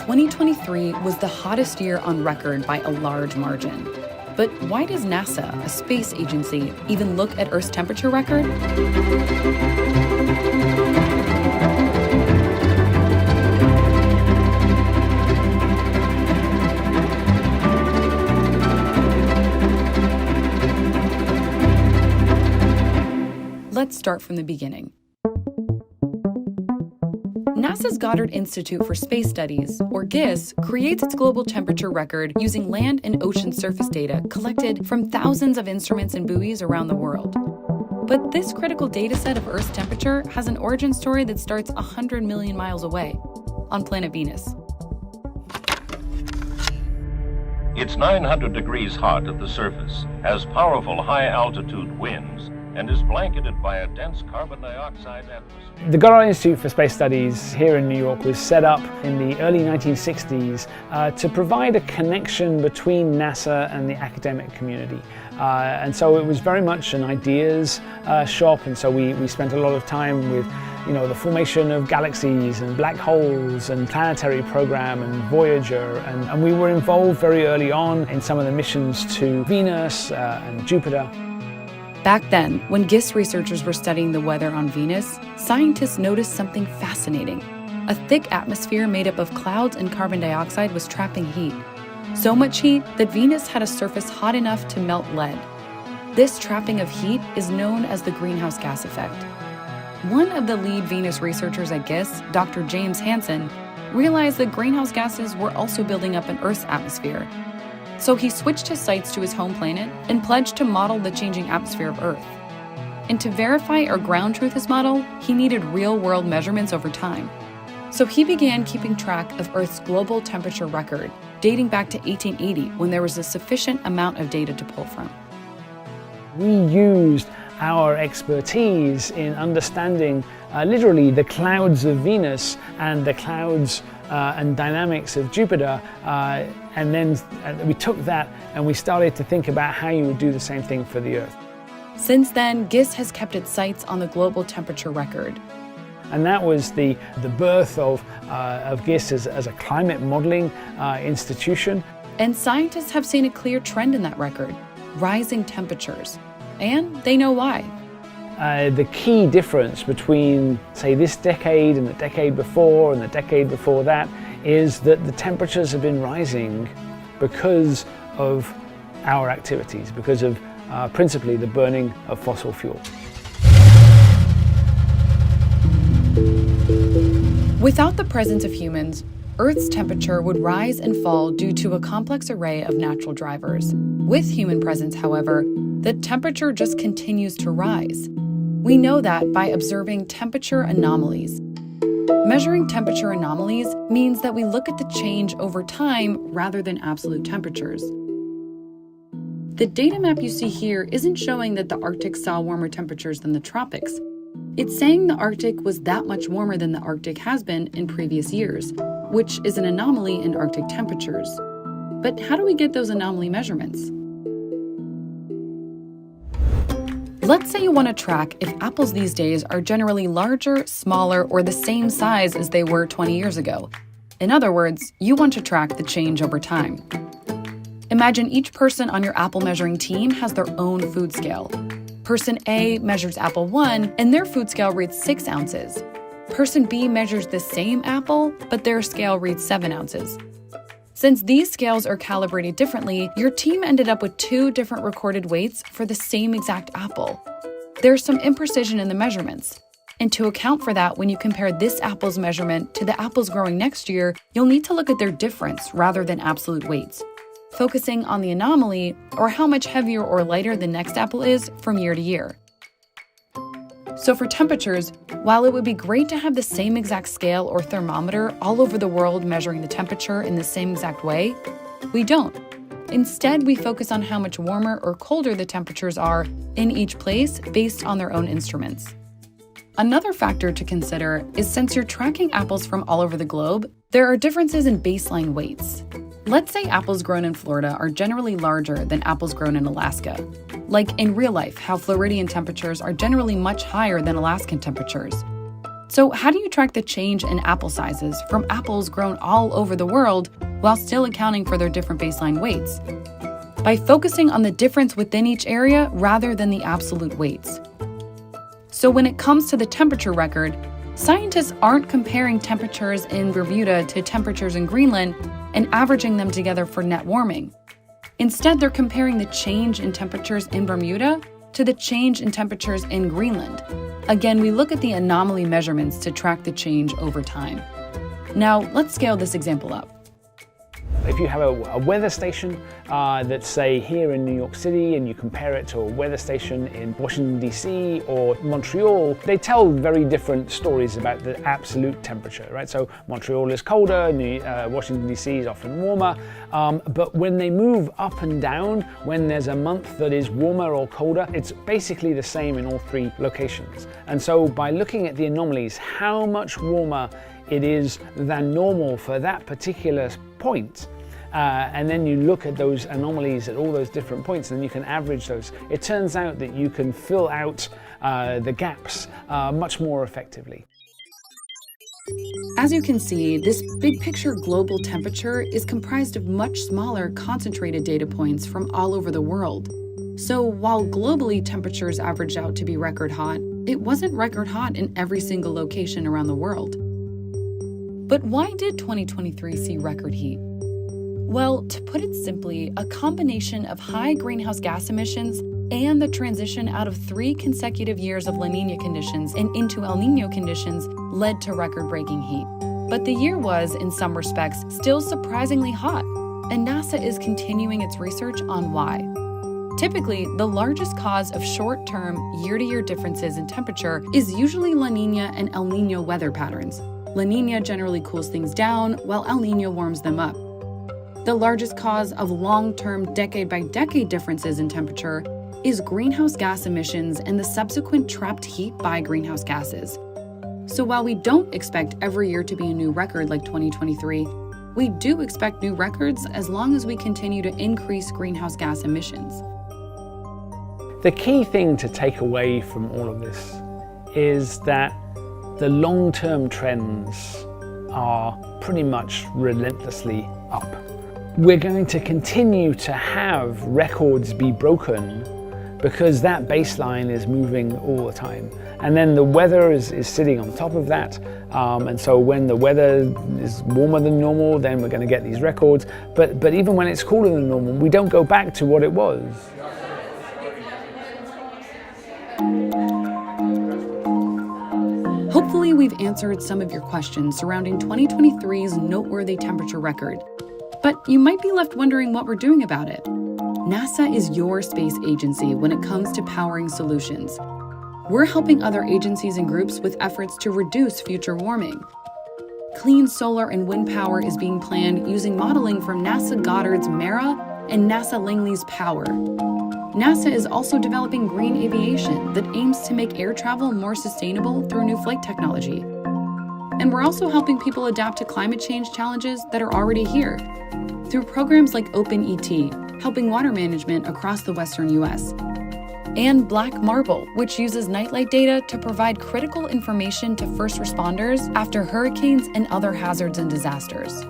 2023 was the hottest year on record by a large margin. But why does NASA, a space agency, even look at Earth's temperature record? Let's start from the beginning. NASA's Goddard Institute for Space Studies, or GISS, creates its global temperature record using land and ocean surface data collected from thousands of instruments and buoys around the world. But this critical data set of Earth's temperature has an origin story that starts 100 million miles away, on planet Venus. It's 900 degrees hot at the surface, has powerful high-altitude winds, and is blanketed by a dense carbon dioxide atmosphere. The Goddard Institute for Space Studies here in New York was set up in the early 1960s to provide a connection between NASA and the academic community. And so it was very much an ideas shop, and so we spent a lot of time with the formation of galaxies and black holes and planetary program and Voyager, and we were involved very early on in some of the missions to Venus and Jupiter. Back then, when GISS researchers were studying the weather on Venus, scientists noticed something fascinating. A thick atmosphere made up of clouds and carbon dioxide was trapping heat. So much heat that Venus had a surface hot enough to melt lead. This trapping of heat is known as the greenhouse gas effect. One of the lead Venus researchers at GISS, Dr. James Hansen, realized that greenhouse gases were also building up in Earth's atmosphere. So he switched his sights to his home planet and pledged to model the changing atmosphere of Earth. And to verify or ground truth his model, he needed real-world measurements over time. So he began keeping track of Earth's global temperature record, dating back to 1880, when there was a sufficient amount of data to pull from. We used our expertise in understanding literally the clouds of Venus and the clouds and dynamics of Jupiter, and then we took that and we started to think about how you would do the same thing for the Earth. Since then, GISS has kept its sights on the global temperature record. And that was the birth of GISS as a climate modeling institution. And scientists have seen a clear trend in that record, rising temperatures. And they know why. The key difference between, say, this decade and the decade before and the decade before that is that the temperatures have been rising because of our activities, because of principally the burning of fossil fuel. Without the presence of humans, Earth's temperature would rise and fall due to a complex array of natural drivers. With human presence, however, the temperature just continues to rise. We know that by observing temperature anomalies. Measuring temperature anomalies means that we look at the change over time rather than absolute temperatures. The data map you see here isn't showing that the Arctic saw warmer temperatures than the tropics. It's saying the Arctic was that much warmer than the Arctic has been in previous years, which is an anomaly in Arctic temperatures. But how do we get those anomaly measurements? Let's say you want to track if apples these days are generally larger, smaller, or the same size as they were 20 years ago. In other words, you want to track the change over time. Imagine each person on your apple measuring team has their own food scale. Person A measures apple 1, and their food scale reads 6 ounces. Person B measures the same apple, but their scale reads 7 ounces. Since these scales are calibrated differently, your team ended up with 2 different recorded weights for the same exact apple. There's some imprecision in the measurements. And to account for that, when you compare this apple's measurement to the apples growing next year, you'll need to look at their difference rather than absolute weights, focusing on the anomaly or how much heavier or lighter the next apple is from year to year. So for temperatures, while it would be great to have the same exact scale or thermometer all over the world measuring the temperature in the same exact way, we don't. Instead, we focus on how much warmer or colder the temperatures are in each place based on their own instruments. Another factor to consider is since you're tracking apples from all over the globe, there are differences in baseline weights. Let's say apples grown in Florida are generally larger than apples grown in Alaska. Like in real life, how Floridian temperatures are generally much higher than Alaskan temperatures. So how do you track the change in apple sizes from apples grown all over the world while still accounting for their different baseline weights? By focusing on the difference within each area rather than the absolute weights. So when it comes to the temperature record, scientists aren't comparing temperatures in Bermuda to temperatures in Greenland and averaging them together for net warming. Instead, they're comparing the change in temperatures in Bermuda to the change in temperatures in Greenland. Again, we look at the anomaly measurements to track the change over time. Now, let's scale this example up. If you have a weather station that's, say, here in New York City, and you compare it to a weather station in Washington, D.C. or Montreal, they tell very different stories about the absolute temperature, right? So Montreal is colder, Washington, D.C. is often warmer, but when they move up and down, when there's a month that is warmer or colder, it's basically the same in all three locations. And so by looking at the anomalies, how much warmer it is than normal for that particular point, and then you look at those anomalies at all those different points, and you can average those. It turns out that you can fill out the gaps much more effectively. As you can see, this big picture global temperature is comprised of much smaller concentrated data points from all over the world. So while globally temperatures averaged out to be record hot, it wasn't record hot in every single location around the world. But why did 2023 see record heat? Well, to put it simply, a combination of high greenhouse gas emissions and the transition out of 3 consecutive years of La Niña conditions and into El Niño conditions led to record-breaking heat. But the year was, in some respects, still surprisingly hot, and NASA is continuing its research on why. Typically, the largest cause of short-term, year-to-year differences in temperature is usually La Niña and El Niño weather patterns. La Niña generally cools things down, while El Niño warms them up. The largest cause of long-term, decade-by-decade differences in temperature is greenhouse gas emissions and the subsequent trapped heat by greenhouse gases. So while we don't expect every year to be a new record like 2023, we do expect new records as long as we continue to increase greenhouse gas emissions. The key thing to take away from all of this is that the long-term trends are pretty much relentlessly up. We're going to continue to have records be broken because that baseline is moving all the time. And then the weather is sitting on top of that. And so when the weather is warmer than normal, then we're going to get these records. But even when it's cooler than normal, we don't go back to what it was. Hopefully we've answered some of your questions surrounding 2023's noteworthy temperature record. But you might be left wondering what we're doing about it. NASA is your space agency when it comes to powering solutions. We're helping other agencies and groups with efforts to reduce future warming. Clean solar and wind power is being planned using modeling from NASA Goddard's MERA and NASA Langley's POWER. NASA is also developing green aviation that aims to make air travel more sustainable through new flight technology. And we're also helping people adapt to climate change challenges that are already here through programs like OpenET, helping water management across the Western U.S., and Black Marble, which uses nightlight data to provide critical information to first responders after hurricanes and other hazards and disasters.